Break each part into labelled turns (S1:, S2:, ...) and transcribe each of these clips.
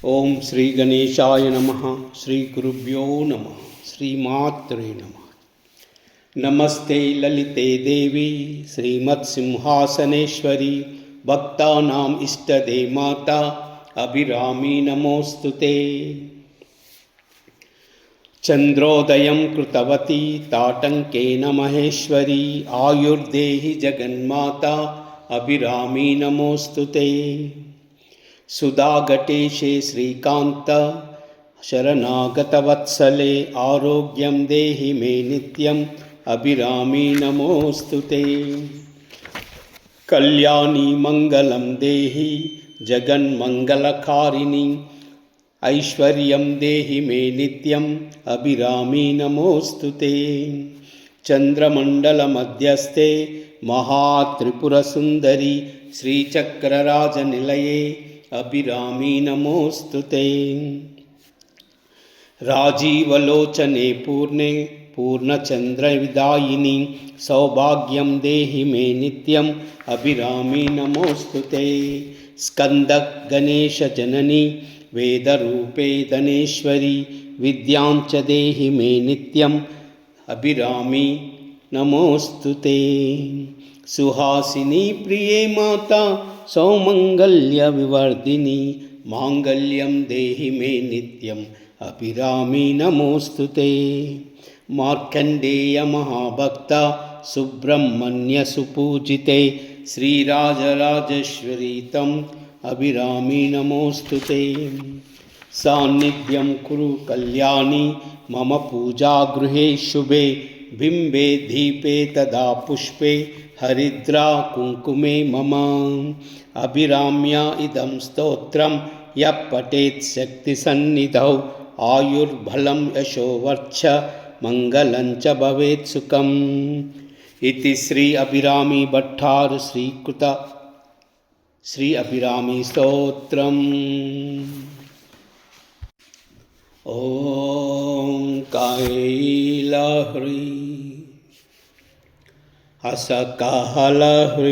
S1: ओम श्री गणेशाय नमः। श्री गुरुभ्यो नमः। श्रीमात्रे नमः। नमस्ते ललिते देवी श्रीमत्सिंहासनेश्वरी भक्तानां इष्टदे माता अभिरामी नमोस्तुते। चंद्रोदयं कृतवती ताटंकेन महेश्वरी आयुर्देहि जगन्माता अभिरामी नमोस्तुते। सुधाघटेशे श्रीकांत शरणागतवत्सले आरोग्यं देहि मे नित्यं अभिरामी नमोस्तुते। कल्याणी मंगलं देहि जगन्मंगलकारिणी ऐश्वर्यं देहि मे नित्यं अभिरामी नमोस्तुते। चंद्रमंडलमध्यस्थे महात्रिपुरसुंदरी श्रीचक्रराजनिलये अभिरामी नमोस्तुते। राजीवलोचने पूर्णे पूर्णचंद्रविदायिनी सौभाग्यं देहि मे नित्यं अभिरामी नमोस्तुते। स्कंद गणेश जननी वेदरूपे धनेश्वरी विद्यां च देहि मे नित्यं अभिरामी नमोस्तुते। सुहासिनी प्रिये माता सौमंगल्य विवर्धिनी मांगल्यं देहि मे नित्यं अभिरामी नमोस्तुते। मार्कंडेय महाभक्ता सुब्रह्मण्य सुपूजिते श्रीराजराजेश्वरी तम अभिरामी नमोस्तुते। सान्निध्यं कुरु कल्याणी मम पूजा गृहे शुभे बिंबे दीपे तदा पुष्पे हरिद्रा कुंकुमे मम अभिराम्या इदं स्तोत्रं यः पठेत् शक्तिसन्निधौ आयुर्बलं यशोवर्च मंगलं च भवेत् सुखम्। इति श्री अभिरामी भट्टार श्रीकृत श्री अभिरामी स्तोत्रम्। ओम कैलाह्री असकालह्री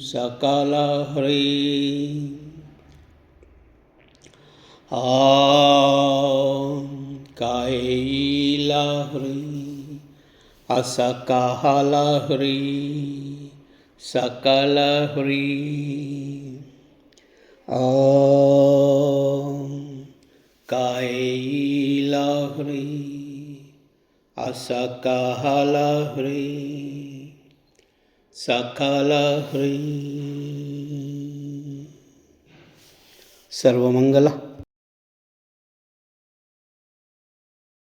S1: सकलह्री कैलाह्री असकालह्री सकलह्री कैलाह्री असकालह्री सकलह्री। सर्वमंगल।